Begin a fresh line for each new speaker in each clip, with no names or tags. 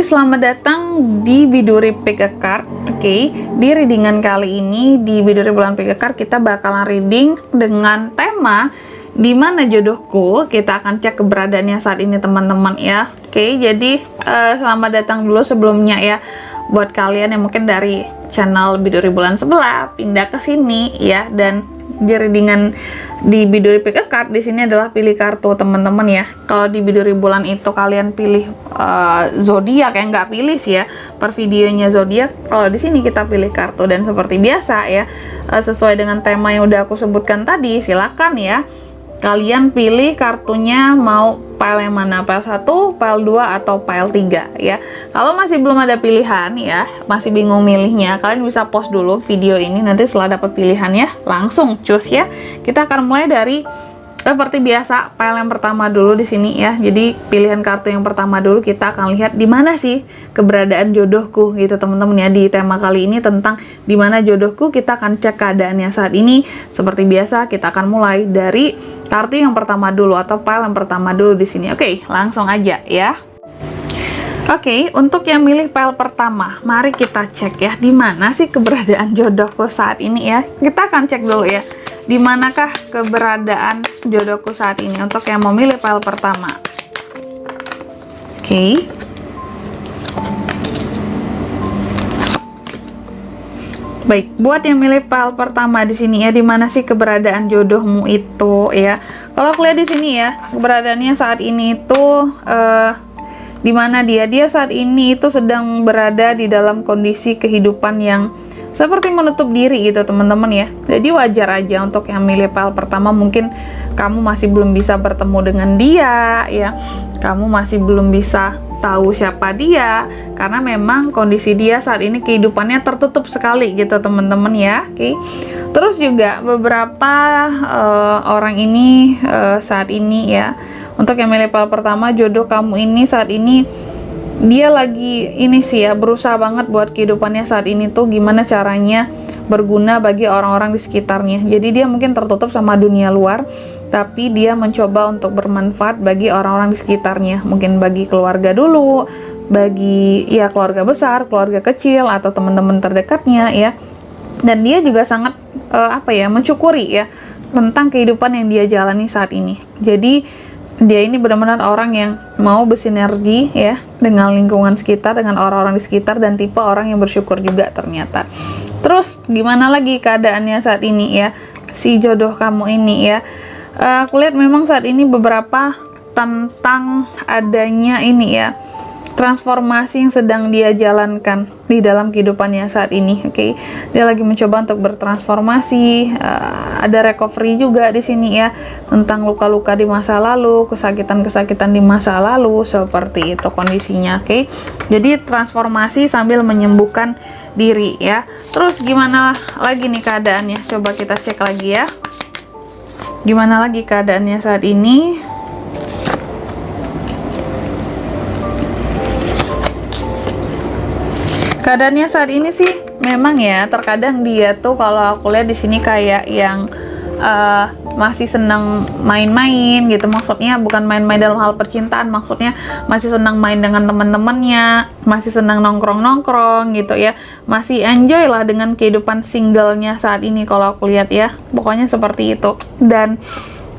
selamat datang di Biduri Pick a Card. Oke, di readingan kali ini di Biduri Bulan Pick a Card kita bakalan reading dengan tema di mana jodohku. Kita akan cek keberadaannya saat ini teman-teman ya. Oke, jadi selamat datang dulu sebelumnya ya buat kalian yang mungkin dari channel Biduri Bulan sebelah pindah ke sini ya, dan di readingan di Biduri Pick a Card di sini adalah pilih kartu teman-teman ya. Kalau di Biduri Bulan itu kalian pilih zodiak, kayak nggak pilih sih ya per videonya zodiak. Kalau di sini kita pilih kartu, dan seperti biasa ya sesuai dengan tema yang udah aku sebutkan tadi, silakan ya kalian pilih kartunya mau pile yang mana, pile 1, pile 2, atau pile 3 ya. Kalau masih belum ada pilihan ya, masih bingung milihnya, kalian bisa pause dulu video ini, nanti setelah dapat pilihannya langsung choose ya. Kita akan mulai dari seperti biasa pile yang pertama dulu di sini ya. Jadi pilihan kartu yang pertama dulu, kita akan lihat di mana sih keberadaan jodohku gitu teman-teman ya. Di tema kali ini tentang di mana jodohku, kita akan cek keadaannya saat ini. Seperti biasa kita akan mulai dari kartu yang pertama dulu atau pile yang pertama dulu di sini. Oke, langsung aja ya. Oke, untuk yang milih pile pertama, mari kita cek ya di mana sih keberadaan jodohku saat ini ya. Kita akan cek dulu ya, di manakah keberadaan jodohku saat ini untuk yang memilih pile pertama. Oke. Baik, buat yang milih pile pertama di sini ya, di mana sih keberadaan jodohmu itu ya. Kalau aku lihat di sini ya, keberadaannya saat ini itu di mana dia saat ini itu sedang berada di dalam kondisi kehidupan yang seperti menutup diri gitu teman-teman ya. Jadi wajar aja untuk yang milih pile pertama, mungkin kamu masih belum bisa bertemu dengan dia ya, kamu masih belum bisa tahu siapa dia, karena memang kondisi dia saat ini kehidupannya tertutup sekali gitu teman-teman ya. Oke. Terus juga beberapa orang ini saat ini ya, untuk yang milih pile pertama, jodoh kamu ini saat ini dia lagi ini sih ya, berusaha banget buat kehidupannya saat ini tuh gimana caranya berguna bagi orang-orang di sekitarnya. Jadi dia mungkin tertutup sama dunia luar, tapi dia mencoba untuk bermanfaat bagi orang-orang di sekitarnya. Mungkin bagi keluarga dulu, bagi ya keluarga besar, keluarga kecil, atau teman-teman terdekatnya ya. Dan dia juga sangat mensyukuri ya tentang kehidupan yang dia jalani saat ini. Jadi dia ini benar-benar orang yang mau bersinergi ya dengan lingkungan sekitar, dengan orang-orang di sekitar, dan tipe orang yang bersyukur juga ternyata. Terus gimana lagi keadaannya saat ini ya, si jodoh kamu ini ya. Aku lihat memang saat ini beberapa tentang adanya ini ya, transformasi yang sedang dia jalankan di dalam kehidupannya saat ini. Oke, dia lagi mencoba untuk bertransformasi. Ada recovery juga di sini ya, tentang luka-luka di masa lalu, kesakitan-kesakitan di masa lalu, seperti itu kondisinya. Oke, jadi transformasi sambil menyembuhkan diri ya. Terus gimana lagi nih keadaannya? Coba kita cek lagi ya. Gimana lagi keadaannya saat ini? Keadaannya saat ini sih memang ya, terkadang dia tuh kalau aku lihat di sini kayak yang masih senang main-main gitu. Maksudnya bukan main-main dalam hal percintaan, maksudnya masih senang main dengan teman-temannya, masih senang nongkrong-nongkrong gitu ya. Masih enjoy lah dengan kehidupan singlenya saat ini kalau aku lihat ya. Pokoknya seperti itu. Dan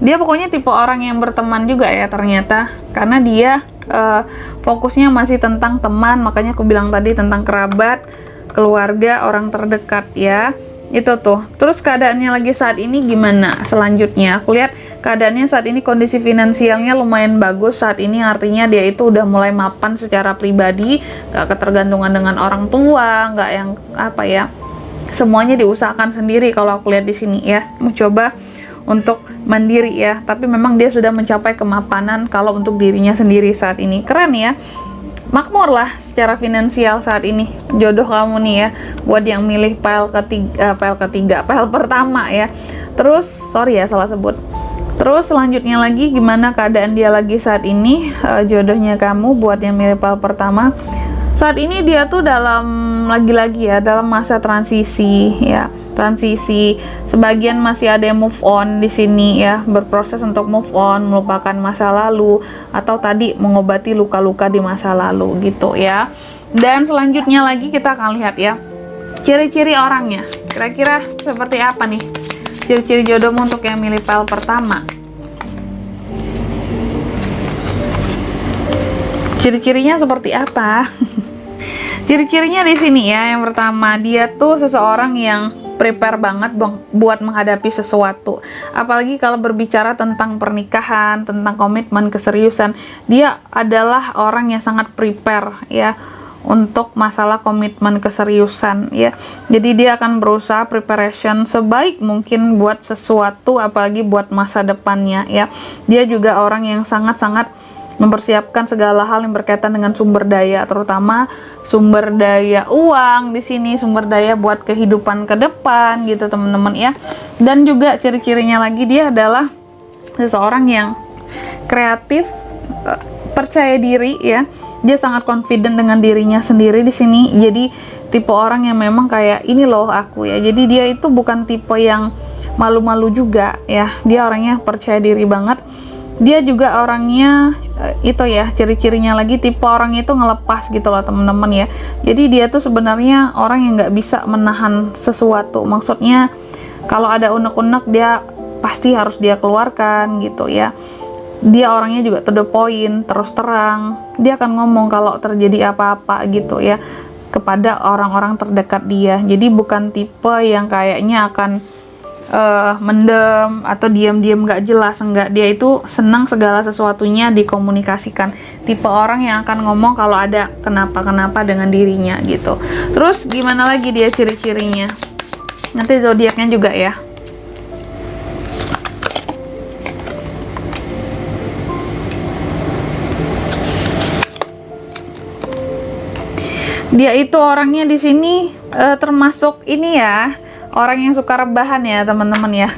dia pokoknya tipe orang yang berteman juga ya ternyata, karena dia fokusnya masih tentang teman. Makanya aku bilang tadi tentang kerabat, keluarga, orang terdekat ya. Itu tuh. Terus keadaannya lagi saat ini gimana selanjutnya? Aku lihat keadaannya saat ini kondisi finansialnya lumayan bagus saat ini, artinya dia itu udah mulai mapan secara pribadi, gak ketergantungan dengan orang tua, gak yang semuanya diusahakan sendiri kalau aku lihat di sini ya. Mencoba untuk mandiri ya, tapi memang dia sudah mencapai kemapanan kalau untuk dirinya sendiri saat ini. Keren ya, makmur lah secara finansial saat ini jodoh kamu nih ya, buat yang milih pile pertama ya. Terus sorry ya salah sebut. Terus selanjutnya lagi gimana keadaan dia lagi saat ini, jodohnya kamu buat yang milih pile pertama. saat ini dia tuh lagi-lagi ya dalam masa transisi ya, transisi. Sebagian masih ada yang move on di sini ya, berproses untuk move on, melupakan masa lalu, atau tadi mengobati luka-luka di masa lalu gitu ya. Dan selanjutnya lagi kita akan lihat ya ciri-ciri orangnya, kira-kira seperti apa nih ciri-ciri jodohmu untuk yang milih file pertama. Ciri-cirinya seperti apa? Ciri-cirinya di sini ya, yang pertama dia tuh seseorang yang prepare banget buat menghadapi sesuatu. Apalagi kalau berbicara tentang pernikahan, tentang komitmen, keseriusan, dia adalah orang yang sangat prepare ya untuk masalah komitmen keseriusan ya. Jadi dia akan berusaha preparation sebaik mungkin buat sesuatu, apalagi buat masa depannya ya. Dia juga orang yang sangat-sangat mempersiapkan segala hal yang berkaitan dengan sumber daya, terutama sumber daya uang di sini, sumber daya buat kehidupan ke depan gitu teman-teman ya. Dan juga ciri-cirinya lagi dia adalah seseorang yang kreatif, percaya diri ya. Dia sangat confident dengan dirinya sendiri di sini. Jadi tipe orang yang memang kayak ini loh aku ya. Jadi dia itu bukan tipe yang malu-malu juga ya. Dia orangnya percaya diri banget. Dia juga orangnya itu ya, ciri-cirinya lagi tipe orang itu ngelepas gitu loh teman-teman ya. Jadi dia tuh sebenarnya orang yang nggak bisa menahan sesuatu. Maksudnya kalau ada unek-unek dia pasti harus dia keluarkan gitu ya. Dia orangnya juga to the point, terus terang. Dia akan ngomong kalau terjadi apa-apa gitu ya kepada orang-orang terdekat dia. Jadi bukan tipe yang kayaknya akan mendem atau diam-diam gak jelas. Enggak, dia itu senang segala sesuatunya dikomunikasikan. Tipe orang yang akan ngomong kalau ada kenapa-kenapa dengan dirinya gitu. Terus gimana lagi dia ciri-cirinya? Nanti zodiaknya juga ya. Dia itu orangnya di sini termasuk ini ya, orang yang suka rebahan ya teman-teman ya.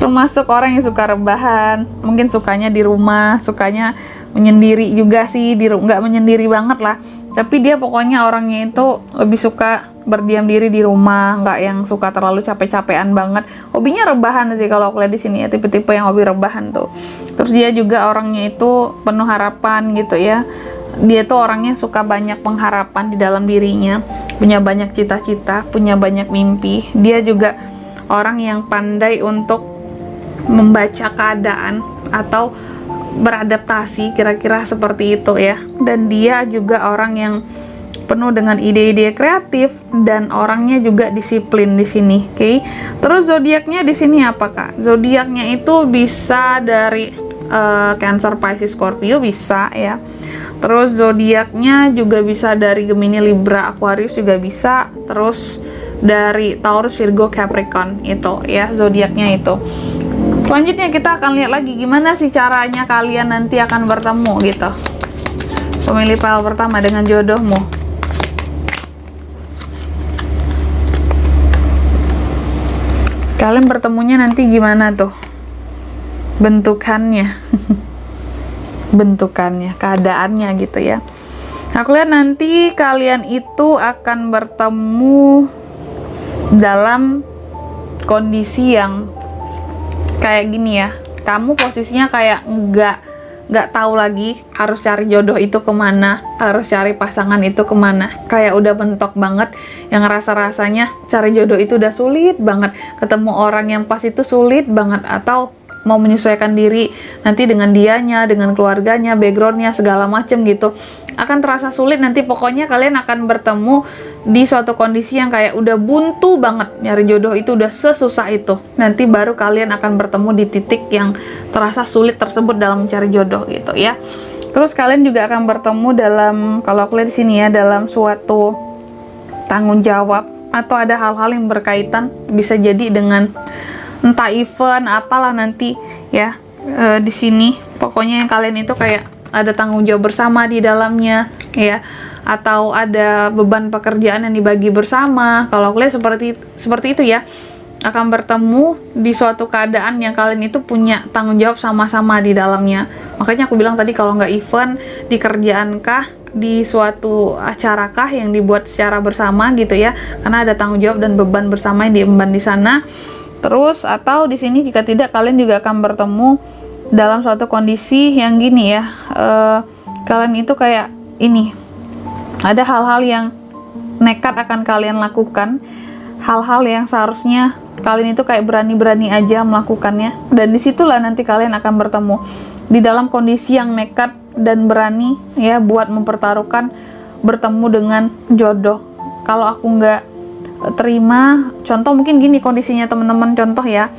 Termasuk orang yang suka rebahan, mungkin sukanya di rumah, sukanya menyendiri juga sih, nggak menyendiri banget lah. Tapi dia pokoknya orangnya itu lebih suka berdiam diri di rumah, nggak yang suka terlalu capek-capean banget. Hobinya rebahan sih kalau aku lihat di sini ya, tipe-tipe yang hobi rebahan tuh. Terus dia juga orangnya itu penuh harapan gitu ya. Dia tuh orangnya suka banyak pengharapan di dalam dirinya, punya banyak cita-cita, punya banyak mimpi. Dia juga orang yang pandai untuk membaca keadaan atau beradaptasi, kira-kira seperti itu ya. Dan dia juga orang yang penuh dengan ide-ide kreatif dan orangnya juga disiplin di sini. Oke. Terus zodiaknya di sini apa Kak? Zodiaknya itu bisa dari Cancer, Pisces, Scorpio bisa ya. Terus zodiaknya juga bisa dari Gemini, Libra, Aquarius juga bisa. Terus dari Taurus, Virgo, Capricorn itu ya zodiaknya itu. Selanjutnya kita akan lihat lagi gimana sih caranya kalian nanti akan bertemu gitu. Pemilih file pertama dengan jodohmu. Kalian bertemunya nanti gimana tuh? Bentukannya. Bentukannya, keadaannya gitu ya. Aku lihat nanti kalian itu akan bertemu dalam kondisi yang kayak gini ya. Kamu posisinya kayak nggak tahu lagi harus cari jodoh itu kemana, harus cari pasangan itu kemana. Kayak udah mentok banget, yang rasanya cari jodoh itu udah sulit banget. Ketemu orang yang pas itu sulit banget, atau mau menyesuaikan diri nanti dengan dianya, dengan keluarganya, backgroundnya, segala macem gitu, akan terasa sulit. Nanti pokoknya kalian akan bertemu di suatu kondisi yang kayak udah buntu banget, nyari jodoh itu udah sesusah itu. Nanti baru kalian akan bertemu di titik yang terasa sulit tersebut dalam mencari jodoh gitu ya. Terus kalian juga akan bertemu dalam, kalau aku lihat di sini ya, dalam suatu tanggung jawab, atau ada hal-hal yang berkaitan, bisa jadi dengan entah event apalah nanti ya. Di sini pokoknya yang kalian itu kayak ada tanggung jawab bersama di dalamnya ya, atau ada beban pekerjaan yang dibagi bersama. Kalau aku lihat seperti itu ya, akan bertemu di suatu keadaan yang kalian itu punya tanggung jawab sama-sama di dalamnya. Makanya aku bilang tadi, kalau nggak event di kerjaan kah di suatu acarakah yang dibuat secara bersama gitu ya, karena ada tanggung jawab dan beban bersama yang diemban di sana. Terus atau di sini jika tidak, kalian juga akan bertemu dalam suatu kondisi yang gini ya, kalian itu kayak ini, ada hal-hal yang nekat akan kalian lakukan, hal-hal yang seharusnya kalian itu kayak berani-berani aja melakukannya, dan disitulah nanti kalian akan bertemu di dalam kondisi yang nekat dan berani ya buat mempertaruhkan bertemu dengan jodoh. Kalau aku nggak terima, contoh mungkin gini kondisinya teman-teman, contoh ya,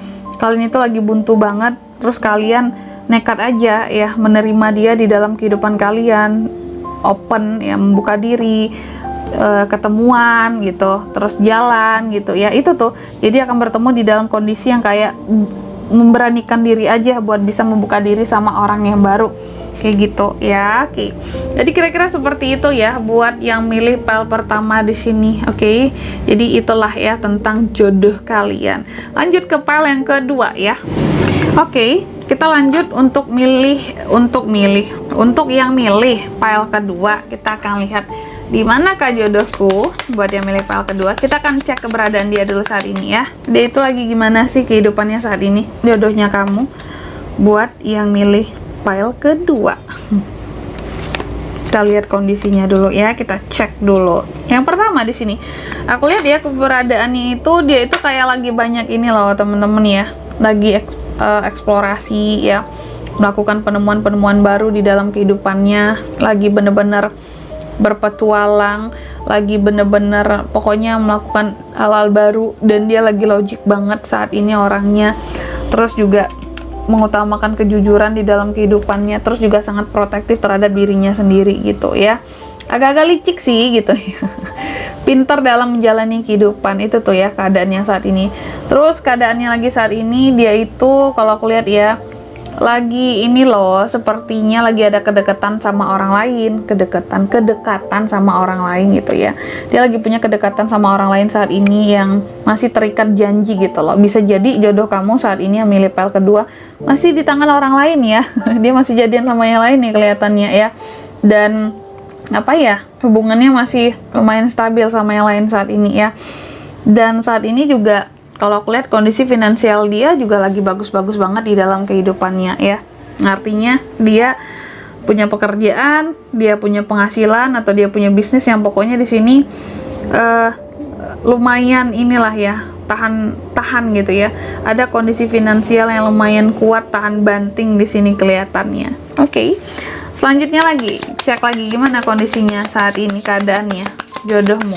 kalian itu lagi buntu banget, terus kalian nekat aja ya menerima dia di dalam kehidupan kalian, open ya, membuka diri, ketemuan gitu, terus jalan gitu ya, itu tuh jadi akan bertemu di dalam kondisi yang kayak memberanikan diri aja buat bisa membuka diri sama orang yang baru kayak gitu ya. Oke. Jadi kira-kira seperti itu ya buat yang milih pile pertama di sini. Oke. Jadi itulah ya tentang jodoh kalian. Lanjut ke pile yang kedua ya. Oke, kita lanjut untuk yang milih pile kedua, kita akan lihat di mana kah jodohku. Buat yang milih file kedua, kita akan cek keberadaan dia dulu saat ini ya. Dia itu lagi gimana sih kehidupannya saat ini, jodohnya kamu. Buat yang milih file kedua, kita lihat kondisinya dulu ya, kita cek dulu. Yang pertama di sini, aku lihat ya keberadaannya itu, dia itu kayak lagi banyak ini loh temen-temen ya, lagi eksplorasi ya, melakukan penemuan-penemuan baru di dalam kehidupannya, lagi bener-bener berpetualang, lagi bener-bener pokoknya melakukan hal-hal baru, dan dia lagi logik banget saat ini orangnya. Terus juga mengutamakan kejujuran di dalam kehidupannya, terus juga sangat protektif terhadap dirinya sendiri gitu ya, agak-agak licik sih gitu ya. Pintar dalam menjalani kehidupan, itu tuh ya keadaannya saat ini. Terus keadaannya lagi saat ini, dia itu kalau aku lihat ya, lagi ini loh, sepertinya lagi ada kedekatan sama orang lain, kedekatan sama orang lain gitu ya. Dia lagi punya kedekatan sama orang lain saat ini yang masih terikat janji gitu loh. Bisa jadi jodoh kamu saat ini yang milih pile kedua masih di tangan orang lain ya. Dia masih jadian sama yang lain nih kelihatannya ya. Dan apa ya, hubungannya masih lumayan stabil sama yang lain saat ini ya. Dan saat ini juga kalau aku lihat kondisi finansial dia juga lagi bagus-bagus banget di dalam kehidupannya ya. Artinya dia punya pekerjaan, dia punya penghasilan, atau dia punya bisnis yang pokoknya di sini lumayan inilah ya, tahan gitu ya. Ada kondisi finansial yang lumayan kuat, tahan banting di sini kelihatannya. Oke. Selanjutnya lagi, cek lagi gimana kondisinya saat ini, keadaannya jodohmu.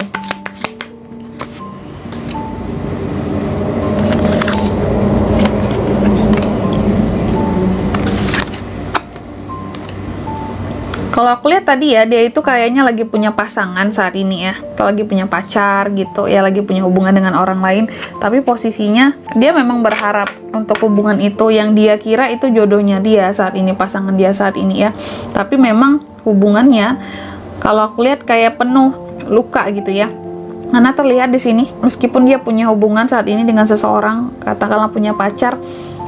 Kalau aku lihat tadi ya, dia itu kayaknya lagi punya pasangan saat ini ya, atau lagi punya pacar gitu ya, lagi punya hubungan dengan orang lain. Tapi posisinya dia memang berharap untuk hubungan itu yang dia kira itu jodohnya dia saat ini, pasangan dia saat ini ya. Tapi memang hubungannya kalau aku lihat kayak penuh luka gitu ya. Karena terlihat di sini, meskipun dia punya hubungan saat ini dengan seseorang, katakanlah punya pacar,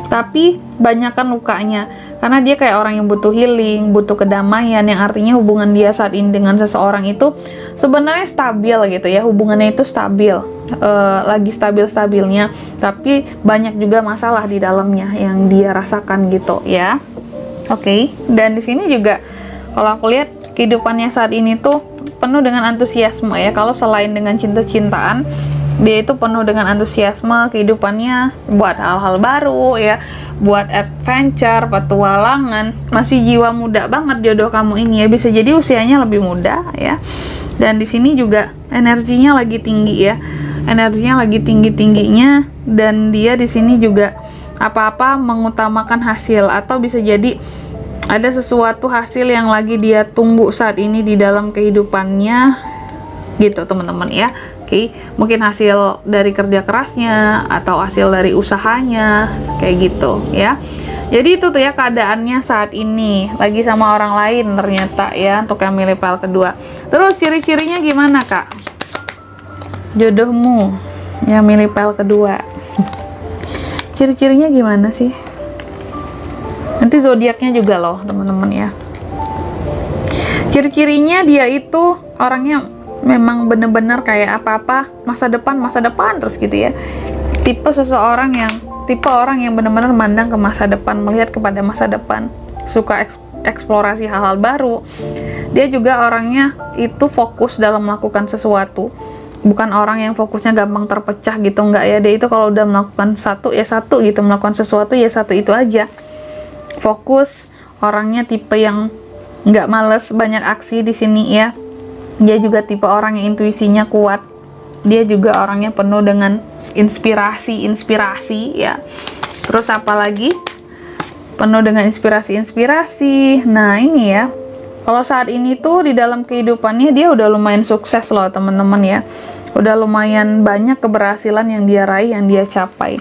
tapi banyakkan lukanya. Karena dia kayak orang yang butuh healing, butuh kedamaian, yang artinya hubungan dia saat ini dengan seseorang itu sebenarnya stabil gitu ya, hubungannya itu stabil, lagi stabil-stabilnya, tapi banyak juga masalah di dalamnya yang dia rasakan gitu ya. Oke. Dan di sini juga kalau aku lihat kehidupannya saat ini tuh penuh dengan antusiasme ya. Kalau selain dengan cinta-cintaan, dia itu penuh dengan antusiasme kehidupannya buat hal-hal baru ya, buat adventure, petualangan. Masih jiwa muda banget jodoh kamu ini ya, bisa jadi usianya lebih muda ya. Dan di sini juga energinya lagi tinggi ya, energinya lagi tinggi-tingginya. Dan dia di sini juga apa-apa mengutamakan hasil, atau bisa jadi ada sesuatu hasil yang lagi dia tunggu saat ini di dalam kehidupannya gitu teman-teman ya. Oke, mungkin hasil dari kerja kerasnya atau hasil dari usahanya kayak gitu ya. Jadi itu tuh ya keadaannya saat ini, lagi sama orang lain ternyata ya, untuk yang milih pile kedua. Terus ciri-cirinya gimana kak jodohmu yang milih pile kedua? Ciri-cirinya gimana sih? Nanti zodiaknya juga loh teman-teman ya. Ciri-cirinya dia itu orangnya memang bener-bener kayak apa-apa masa depan terus gitu ya. Tipe orang yang benar-benar mandang ke masa depan, melihat kepada masa depan, suka eksplorasi hal-hal baru. Dia juga orangnya itu fokus dalam melakukan sesuatu, bukan orang yang fokusnya gampang terpecah gitu, enggak ya. Dia itu kalau udah melakukan satu ya satu gitu, melakukan sesuatu ya satu itu aja, fokus. Orangnya tipe yang nggak males, banyak aksi di sini ya. Dia juga tipe orang yang intuisinya kuat. Dia juga orangnya penuh dengan inspirasi ya. Terus apalagi penuh dengan inspirasi. Nah ini ya, kalau saat ini tuh di dalam kehidupannya dia udah lumayan sukses loh teman-teman ya. Udah lumayan banyak keberhasilan yang dia raih, yang dia capai.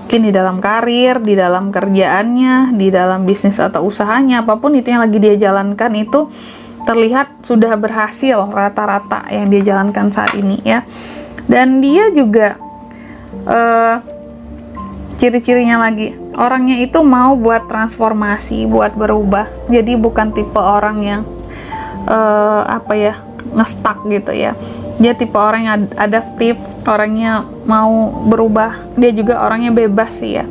Mungkin di dalam karir, di dalam kerjaannya, di dalam bisnis atau usahanya, apapun itu yang lagi dia jalankan itu terlihat sudah berhasil rata-rata yang dia jalankan saat ini ya. Dan dia juga ciri-cirinya lagi, orangnya itu mau buat transformasi, buat berubah. Jadi bukan tipe orang yang ngestak gitu ya. Dia tipe orang yang adaptif, orangnya mau berubah. Dia juga orangnya bebas sih ya,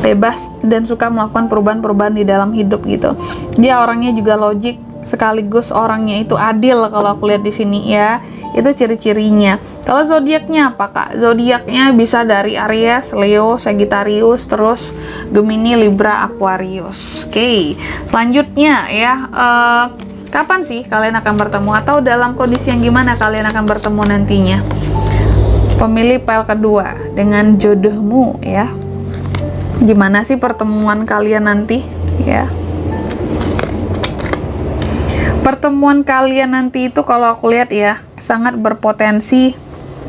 bebas dan suka melakukan perubahan-perubahan di dalam hidup gitu. Dia orangnya juga logik, sekaligus orangnya itu adil kalau aku lihat di sini ya. Itu ciri-cirinya. Kalau zodiaknya apa Kak? Zodiaknya bisa dari Aries, Leo, Sagittarius, terus Gemini, Libra, Aquarius. Oke. Selanjutnya ya, kapan sih kalian akan bertemu atau dalam kondisi yang gimana kalian akan bertemu nantinya? Pemilih pile kedua dengan jodohmu ya. Gimana sih pertemuan kalian nanti ya? Pertemuan kalian nanti itu kalau aku lihat ya sangat berpotensi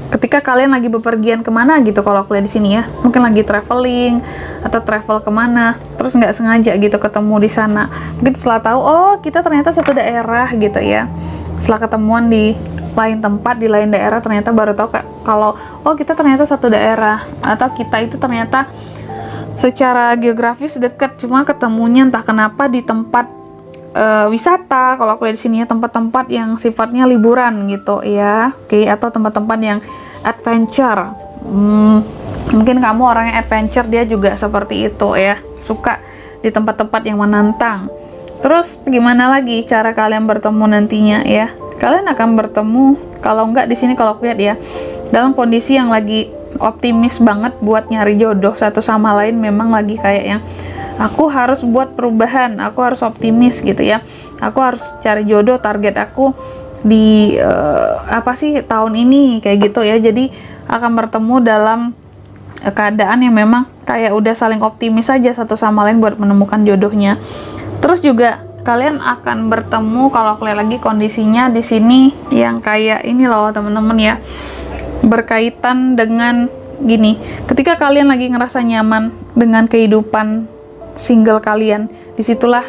ketika kalian lagi bepergian kemana gitu. Kalau aku lihat di sini ya, mungkin lagi traveling atau travel kemana, terus nggak sengaja gitu ketemu di sana. Mungkin setelah tahu, oh kita ternyata satu daerah gitu ya. Setelah ketemuan di lain tempat, di lain daerah, ternyata baru tahu kalau oh kita ternyata satu daerah, atau kita itu ternyata secara geografis dekat, cuma ketemunya entah kenapa di tempat wisata. Kalau aku lihat di sini ya, tempat-tempat yang sifatnya liburan gitu ya. Oke, atau tempat-tempat yang adventure. Mungkin kamu orangnya adventure, dia juga seperti itu ya, suka di tempat-tempat yang menantang. Terus gimana lagi cara kalian bertemu nantinya ya? Kalian akan bertemu, kalau enggak di sini kalau aku lihat ya, dalam kondisi yang lagi optimis banget buat nyari jodoh satu sama lain. Memang lagi kayak yang aku harus buat perubahan, aku harus optimis gitu ya, aku harus cari jodoh, target aku di tahun ini kayak gitu ya. Jadi akan bertemu dalam keadaan yang memang kayak udah saling optimis saja satu sama lain buat menemukan jodohnya. Terus juga kalian akan bertemu, kalau aku lihat lagi kondisinya di sini yang kayak ini loh teman-teman ya, berkaitan dengan gini, ketika kalian lagi ngerasa nyaman dengan kehidupan single kalian, disitulah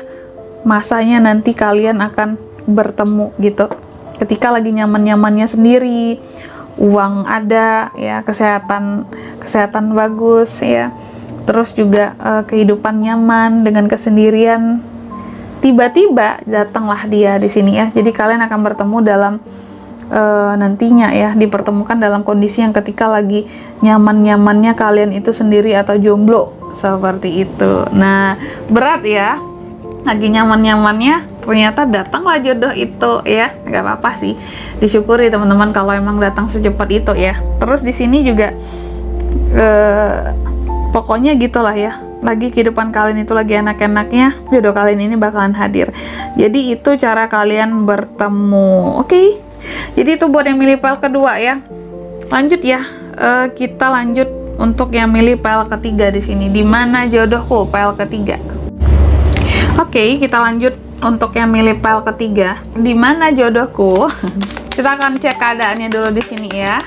masanya nanti kalian akan bertemu gitu. Ketika lagi nyaman-nyamannya sendiri, uang ada ya, kesehatan bagus ya, terus juga kehidupan nyaman dengan kesendirian, tiba-tiba datanglah dia di sini ya. Jadi kalian akan bertemu dalam nantinya ya, dipertemukan dalam kondisi yang ketika lagi nyaman-nyamannya kalian itu sendiri atau jomblo seperti itu. Nah, berat ya, lagi nyaman-nyamannya ternyata datanglah jodoh itu ya. Nggak apa-apa sih, disyukuri teman-teman kalau emang datang secepat itu ya. Terus di sini juga pokoknya gitulah ya, lagi kehidupan kalian itu lagi enak-enaknya, jodoh kalian ini bakalan hadir. Jadi itu cara kalian bertemu. Oke. Jadi itu buat yang milih pile kedua ya. Lanjut ya, kita lanjut untuk yang milih pile ketiga di sini. Di mana jodohku? Pile ketiga. Oke, kita lanjut untuk yang milih pile ketiga. Di mana jodohku? Kita akan cek keadaannya dulu di sini ya.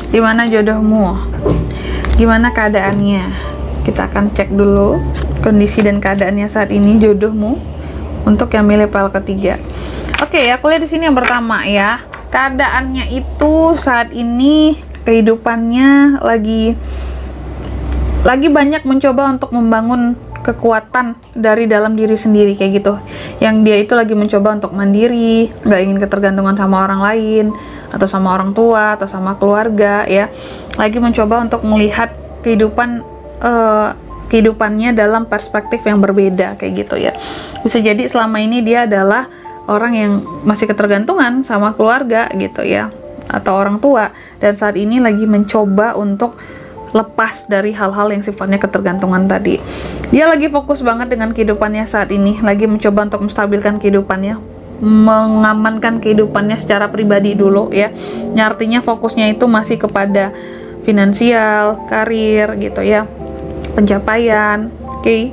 Di mana jodohmu? Gimana keadaannya? Kita akan cek dulu kondisi dan keadaannya saat ini jodohmu untuk yang milih pile ketiga. Oke, aku lihat di sini yang pertama ya. Keadaannya itu saat ini kehidupannya lagi banyak mencoba untuk membangun kekuatan dari dalam diri sendiri kayak gitu. yang dia itu lagi mencoba untuk mandiri, nggak ingin ketergantungan sama orang lain atau sama orang tua atau sama keluarga ya, lagi mencoba untuk melihat kehidupannya dalam perspektif yang berbeda kayak gitu ya. Bisa jadi selama ini dia adalah orang yang masih ketergantungan sama keluarga gitu ya, atau orang tua, dan saat ini lagi mencoba untuk lepas dari hal-hal yang sifatnya ketergantungan tadi. Dia lagi fokus banget dengan kehidupannya saat ini, lagi mencoba untuk menstabilkan kehidupannya, mengamankan kehidupannya secara pribadi dulu ya. Artinya fokusnya itu masih kepada finansial, karir gitu ya, pencapaian. Oke.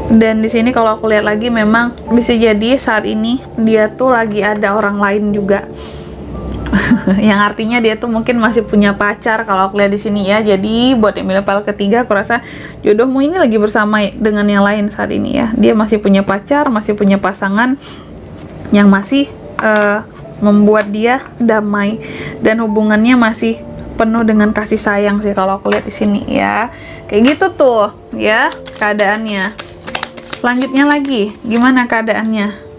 Dan di sini kalau aku lihat lagi memang bisa jadi saat ini dia tuh lagi ada orang lain juga. Yang artinya dia tuh mungkin masih punya pacar kalau aku lihat di sini ya. Jadi buat yang milih file ketiga, aku rasa jodohmu ini lagi bersama dengan yang lain saat ini ya. Dia masih punya pacar, masih punya pasangan yang masih membuat dia damai, dan hubungannya masih penuh dengan kasih sayang sih kalau aku lihat di sini ya. Kayak gitu tuh ya keadaannya. Selanjutnya lagi, gimana keadaannya?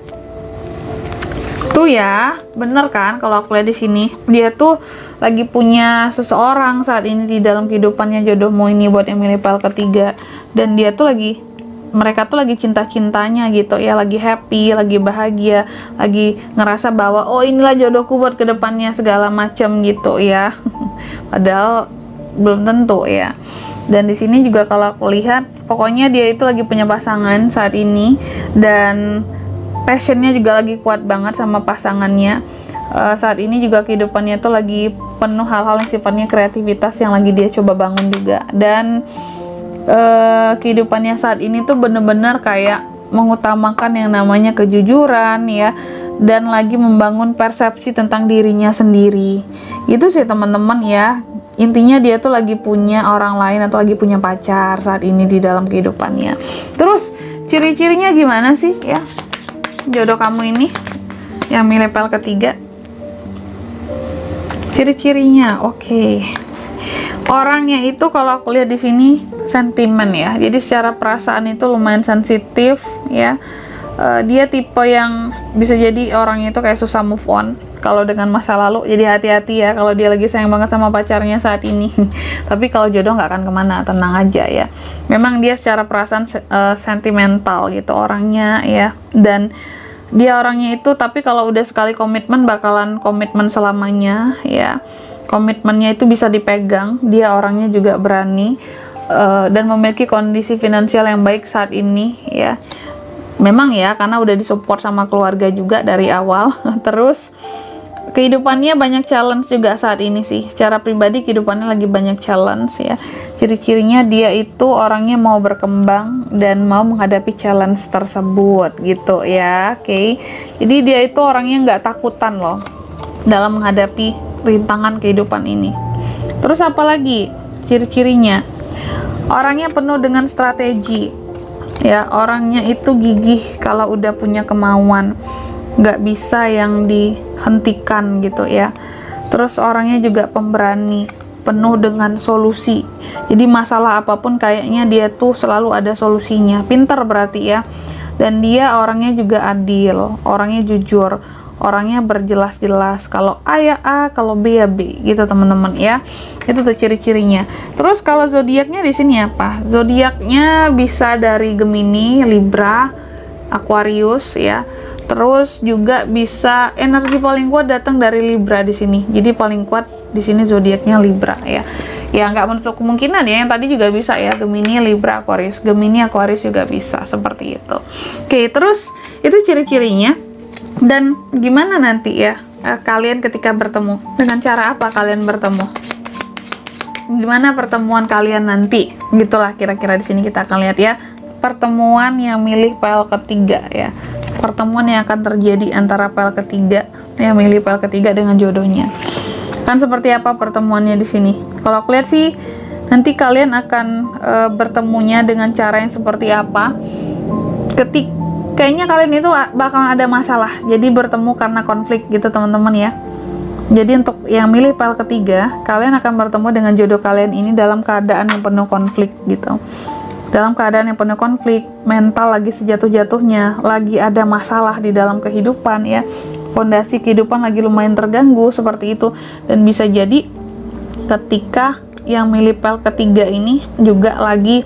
Tuh ya, bener kan kalau aku lihat di sini. Dia tuh lagi punya seseorang saat ini di dalam kehidupannya jodohmu ini buat yang milih file ketiga. Dan dia tuh mereka tuh lagi cinta-cintanya gitu ya, lagi happy, lagi bahagia, lagi ngerasa bahwa oh inilah jodohku buat kedepannya segala macam gitu ya. Padahal belum tentu ya. Dan di sini juga kalau aku lihat, pokoknya dia itu lagi punya pasangan saat ini, dan passionnya juga lagi kuat banget sama pasangannya. Saat ini juga kehidupannya tuh lagi penuh hal-hal yang sifatnya kreativitas yang lagi dia coba bangun juga. Dan kehidupannya saat ini tuh bener-bener kayak mengutamakan yang namanya kejujuran ya, dan lagi membangun persepsi tentang dirinya sendiri. Itu sih teman-teman ya. Intinya dia tuh lagi punya orang lain atau lagi punya pacar saat ini di dalam kehidupannya. Terus ciri-cirinya gimana sih ya jodoh kamu ini yang milih file ketiga? Ciri-cirinya oke. Orangnya itu kalau aku lihat di sini sentimen ya. Jadi secara perasaan itu lumayan sensitif ya. Dia tipe yang bisa jadi orangnya itu kayak susah move on kalau dengan masa lalu. Jadi hati-hati ya kalau dia lagi sayang banget sama pacarnya saat ini. Tapi kalau jodoh nggak akan kemana, tenang aja ya. Memang dia secara perasaan sentimental gitu orangnya ya. Dan dia orangnya itu, tapi kalau udah sekali komitmen bakalan komitmen selamanya ya. Komitmennya itu bisa dipegang. Dia orangnya juga berani dan memiliki kondisi finansial yang baik saat ini ya. Memang ya, karena udah disupport sama keluarga juga dari awal. Terus kehidupannya banyak challenge juga saat ini sih. Secara pribadi kehidupannya lagi banyak challenge ya. Ciri-cirinya dia itu orangnya mau berkembang dan mau menghadapi challenge tersebut gitu ya. Oke. Jadi dia itu orangnya nggak takutan loh dalam menghadapi rintangan kehidupan ini. Terus apa lagi ciri-cirinya? Orangnya penuh dengan strategi. Ya, orangnya itu gigih kalau udah punya kemauan, nggak bisa yang dihentikan gitu ya. Terus orangnya juga pemberani, penuh dengan solusi. Jadi masalah apapun kayaknya dia tuh selalu ada solusinya. Pinter berarti ya. Dan dia orangnya juga adil, orangnya jujur, orangnya berjelas-jelas. Kalau A ya A, kalau B ya B gitu teman-teman ya. Itu tuh ciri-cirinya. Terus kalau zodiaknya di sini apa? Zodiaknya bisa dari Gemini, Libra, Aquarius ya. Terus juga bisa energi paling kuat datang dari Libra di sini. Jadi paling kuat di sini zodiaknya Libra ya. Ya nggak menutup kemungkinan ya, yang tadi juga bisa ya, Gemini, Libra, Aquarius. Gemini, Aquarius juga bisa seperti itu. Oke, terus itu ciri-cirinya. Dan gimana nanti ya kalian ketika bertemu? Dengan cara apa kalian bertemu? Gimana pertemuan kalian nanti? Gitulah kira-kira di sini kita akan lihat ya. Pertemuan yang milih file ketiga ya. Pertemuan yang akan terjadi antara file ketiga yang milih file ketiga dengan jodohnya. Kan seperti apa pertemuannya di sini? Kalau aku lihat sih nanti kalian akan bertemunya dengan cara yang seperti apa? Kayaknya kalian itu bakalan ada masalah. Jadi bertemu karena konflik gitu teman-teman ya. Jadi untuk yang milih file ketiga, kalian akan bertemu dengan jodoh kalian ini dalam keadaan yang penuh konflik gitu. dalam keadaan yang penuh konflik, mental lagi sejatuh-jatuhnya, lagi ada masalah di dalam kehidupan ya, fondasi kehidupan lagi lumayan terganggu seperti itu. Dan bisa jadi ketika yang milih pel ketiga ini juga lagi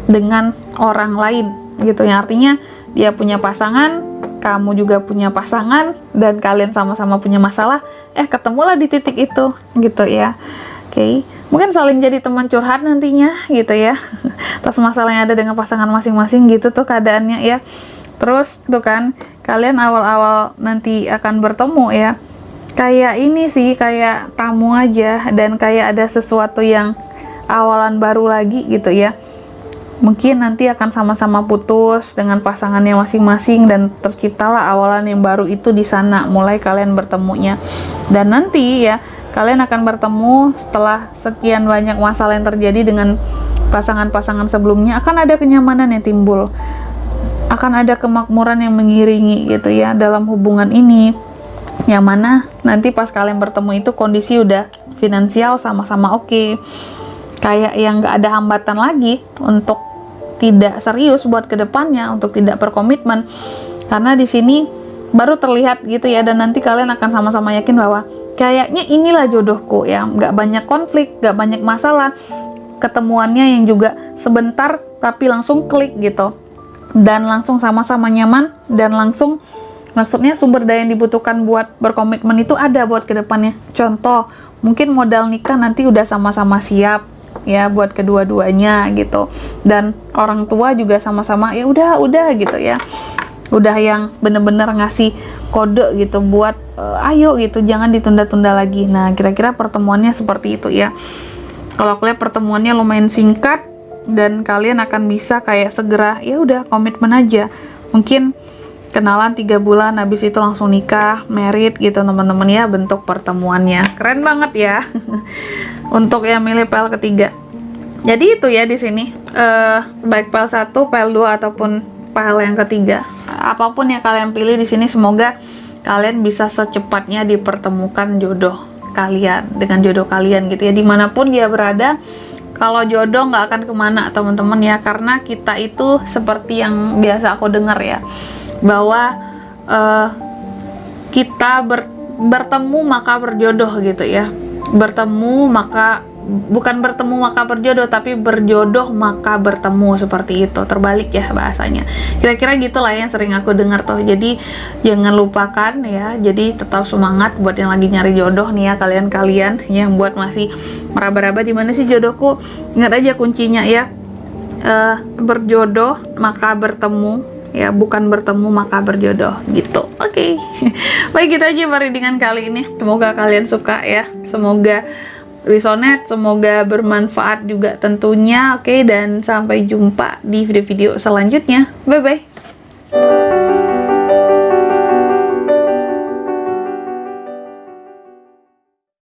dengan orang lain gitu ya, artinya dia punya pasangan, kamu juga punya pasangan, dan kalian sama-sama punya masalah, ketemulah di titik itu gitu ya. Oke, mungkin saling jadi teman curhat nantinya gitu ya, atas masalah yang ada dengan pasangan masing-masing gitu tuh keadaannya ya. Terus tuh kan, kalian awal-awal nanti akan bertemu ya, kayak ini sih, kayak tamu aja, dan kayak ada sesuatu yang awalan baru lagi gitu ya. Mungkin nanti akan sama-sama putus dengan pasangannya masing-masing, dan terciptalah awalan yang baru itu di sana, mulai kalian bertemunya. Dan nanti ya, kalian akan bertemu setelah sekian banyak masalah yang terjadi dengan pasangan-pasangan sebelumnya, akan ada kenyamanan yang timbul, akan ada kemakmuran yang mengiringi gitu ya dalam hubungan ini, yang mana nanti pas kalian bertemu itu kondisi udah finansial sama-sama oke. Kayak yang gak ada hambatan lagi untuk tidak serius buat kedepannya, untuk tidak berkomitmen, karena di sini baru terlihat gitu ya. Dan nanti kalian akan sama-sama yakin bahwa kayaknya inilah jodohku ya, gak banyak konflik, gak banyak masalah, ketemuannya yang juga sebentar tapi langsung klik gitu, dan langsung sama-sama nyaman, dan langsung, maksudnya sumber daya yang dibutuhkan buat berkomitmen itu ada buat kedepannya. Contoh, mungkin modal nikah nanti udah sama-sama siap ya buat kedua-duanya gitu, dan orang tua juga sama-sama ya udah gitu ya, udah yang bener-bener ngasih kode gitu buat ayo gitu, jangan ditunda-tunda lagi. Nah, kira-kira pertemuannya seperti itu ya. Kalau aku lihat pertemuannya lumayan singkat, dan kalian akan bisa kayak segera ya udah komitmen aja, mungkin kenalan 3 bulan, habis itu langsung nikah, married gitu teman-teman ya, bentuk pertemuannya. Keren banget ya. Untuk yang milih pel ketiga. Jadi itu ya di sini, baik pel 1, pel 2 ataupun pel yang ketiga, apapun yang kalian pilih di sini, semoga kalian bisa secepatnya dipertemukan jodoh kalian dengan jodoh kalian gitu ya, dimanapun dia berada. Kalau jodoh nggak akan kemana teman-teman ya, karena kita itu seperti yang biasa aku dengar ya, bahwa kita bertemu maka berjodoh gitu ya. Bertemu maka, bukan bertemu maka berjodoh, tapi berjodoh maka bertemu, seperti itu, terbalik ya bahasanya. Kira-kira gitulah yang sering aku dengar tuh. Jadi jangan lupakan ya, jadi tetap semangat buat yang lagi nyari jodoh nih ya, kalian-kalian yang buat masih meraba-raba di mana sih jodohku. Ingat aja kuncinya ya, berjodoh maka bertemu ya, bukan bertemu maka berjodoh gitu. Oke. Baik, gitu aja readingan kali ini, semoga kalian suka ya, semoga resonate, semoga bermanfaat juga tentunya. Oke, dan sampai jumpa di video-video selanjutnya. Bye bye.